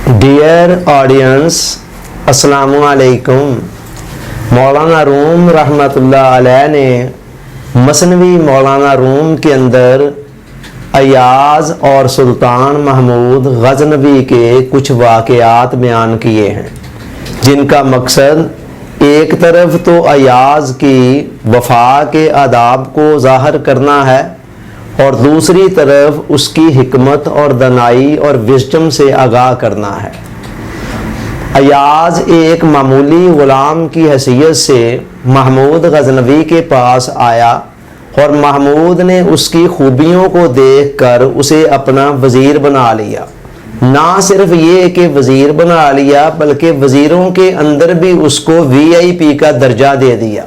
Dear audience, अस्सलामुअलैकुम। मौलाना room रहमतुल्लाह अलैह ने मसनवी मौलाना रूम के अंदर अयाज और सुल्तान महमूद गजनवी के कुछ वाक़यात बयान किए हैं, जिनका मकसद एक तरफ तो अयाज की वफा के आदाब को ज़ाहिर करना है और दूसरी तरफ उसकी हिकमत और दनाई और विजडम से आगाह करना है। अयाज एक मामूली ग़ुलाम की हैसियत से महमूद गजनवी के पास आया और महमूद ने उसकी खूबियों को देखकर उसे अपना वज़ीर बना लिया। ना सिर्फ ये कि वज़ीर बना लिया, बल्कि वज़ीरों के अंदर भी उसको VIP का दर्जा दे दिया।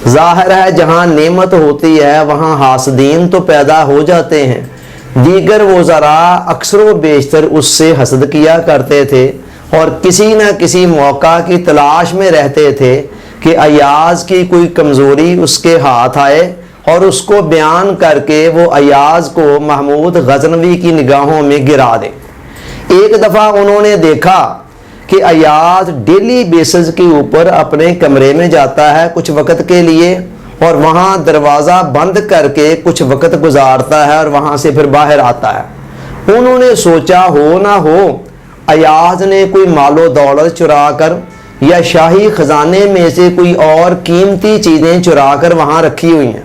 ज़ाहिर है जहाँ नेमत होती है वहाँ हासदीन तो पैदा हो जाते हैं। दीगर वज़रा अक्सर व बेशतर उससे हसद किया करते थे और किसी न किसी मौका की तलाश में रहते थे कि अयाज की कोई कमज़ोरी उसके हाथ आए और उसको बयान करके वो अयाज को महमूद गजनवी की निगाहों में गिरा दे। एक दफ़ा उन्होंने देखा कि अयाज डेली बेसिस के ऊपर अपने कमरे में जाता है कुछ वक़्त के लिए और वहाँ दरवाज़ा बंद करके कुछ वक़्त गुजारता है और वहाँ से फिर बाहर आता है। उन्होंने सोचा हो ना हो अयाज ने कोई मालो दौलत चुरा कर या शाही ख़जाने में से कोई और कीमती चीज़ें चुरा कर वहाँ रखी हुई हैं।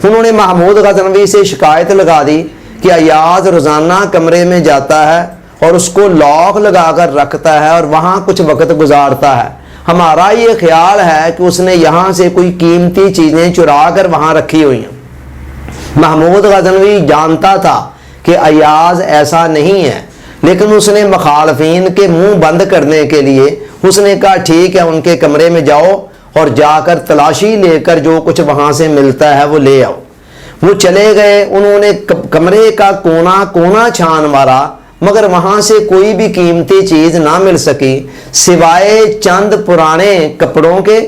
उन्होंने महमूद गजनवी से शिकायत लगा दी कि अयाज रोज़ाना कमरे में जाता है और उसको लॉक लगाकर रखता है और वहाँ कुछ वक़्त गुजारता है। हमारा ये ख्याल है कि उसने यहाँ से कोई कीमती चीज़ें चुरा कर वहाँ रखी हुई हैं। महमूद गजनवी जानता था कि अयाज ऐसा नहीं है, लेकिन उसने मुखालफीन के मुंह बंद करने के लिए उसने कहा ठीक है, उनके कमरे में जाओ और जाकर तलाशी लेकर जो कुछ वहाँ से मिलता है वो ले आओ। वो चले गए। उन्होंने कमरे का कोना कोना छान मारा, मगर वहाँ से कोई भी कीमती चीज़ ना मिल सकी सिवाय चंद पुराने कपड़ों के,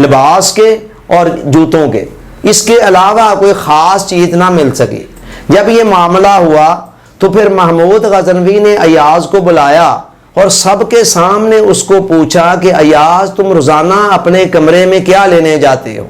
लिबास के और जूतों के। इसके अलावा कोई ख़ास चीज़ ना मिल सकी। जब ये मामला हुआ तो फिर महमूद गजनवी ने अयाज को बुलाया और सबके सामने उसको पूछा कि अयाज, तुम रोज़ाना अपने कमरे में क्या लेने जाते हो?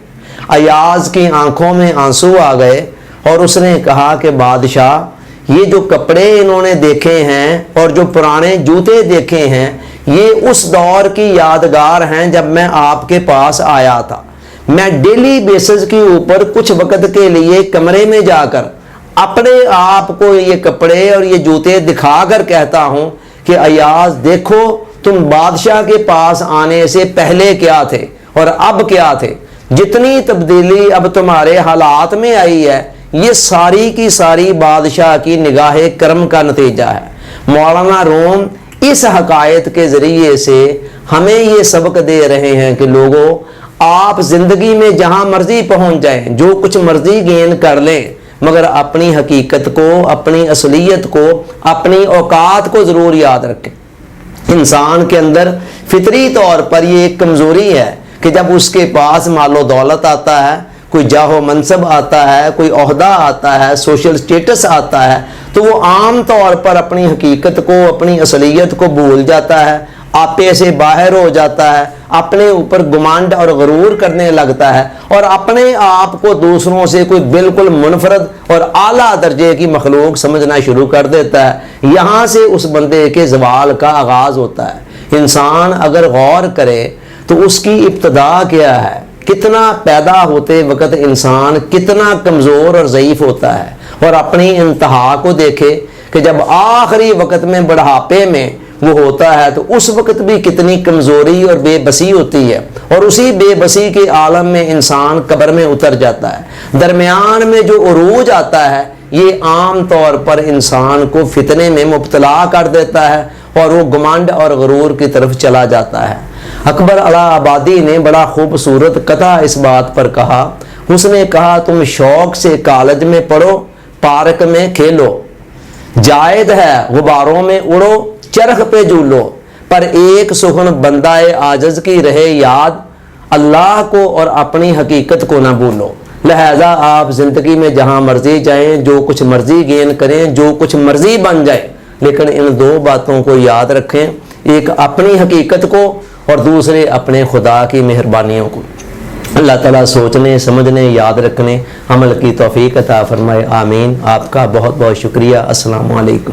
अयाज की आंखों में आंसू आ गए और उसने कहा कि बादशाह, ये जो कपड़े इन्होंने देखे हैं और जो पुराने जूते देखे हैं, ये उस दौर की यादगार हैं जब मैं आपके पास आया था। मैं डेली बेसिस के ऊपर कुछ वक़्त के लिए कमरे में जाकर अपने आप को ये कपड़े और ये जूते दिखाकर कहता हूँ कि अयाज देखो, तुम बादशाह के पास आने से पहले क्या थे और अब क्या थे। जितनी तब्दीली अब तुम्हारे हालात में आई है, ये सारी की सारी बादशाह की निगाहे करम का नतीजा है। मौलाना रूम इस हकायत के ज़रिए से हमें ये सबक दे रहे हैं कि लोगों, आप ज़िंदगी में जहाँ मर्ज़ी पहुँच जाएं, जो कुछ मर्ज़ी गेन कर लें, मगर अपनी हकीकत को, अपनी असलियत को, अपनी औकात को ज़रूर याद रखें। इंसान के अंदर फितरी तौर पर ये एक कमज़ोरी है कि जब उसके पास मालो दौलत आता है, कोई जाहो मनसब आता है, कोई ओहदा आता है, सोशल स्टेटस आता है, तो वो आम तौर पर अपनी हकीकत को, अपनी असलियत को भूल जाता है, आपे से बाहर हो जाता है, अपने ऊपर गुमांड और गरूर करने लगता है और अपने आप को दूसरों से कोई बिल्कुल मुनफरद और आला दर्जे की मखलूक समझना शुरू कर देता है। यहाँ से उस बंदे के ज़वाल का आगाज़ होता है। इंसान अगर गौर करे तो उसकी इब्तदा क्या है, कितना पैदा होते वक्त इंसान कितना कमज़ोर और ज़ईफ़ होता है, और अपनी इंतहा को देखे कि जब आखिरी वक्त में बुढ़ापे में वो होता है तो उस वक्त भी कितनी कमज़ोरी और बेबसी होती है, और उसी बेबसी के आलम में इंसान कब्र में उतर जाता है। दरमियान में जो उरूज आता है ये आम तौर पर इंसान को फितने में मुब्तला कर देता है और वो गुमांड और गरूर की तरफ चला जाता है। अकबर इलाहाबादी ने बड़ा खूबसूरत कथा इस बात पर कहा। उसने कहा, तुम शौक से कॉलेज में पढ़ो, पार्क में खेलो, जायद है गुबारों में उड़ो, चरख पे झूलो, पर एक सुखन बंदाए आजज की रहे याद, अल्लाह को और अपनी हकीकत को ना भूलो। लिहाजा आप ज़िंदगी में जहाँ मर्जी जाएं, जो कुछ मर्जी गेन करें, जो कुछ मर्जी बन जाए, لیکن ان دو باتوں کو یاد رکھیں، ایک اپنی حقیقت کو اور دوسرے اپنے خدا کی مہربانیوں کو۔ اللہ تعالیٰ سوچنے، سمجھنے، یاد رکھنے، عمل کی توفیق عطا فرمائے، آمین۔ آپ کا بہت بہت شکریہ۔ السلام علیکم۔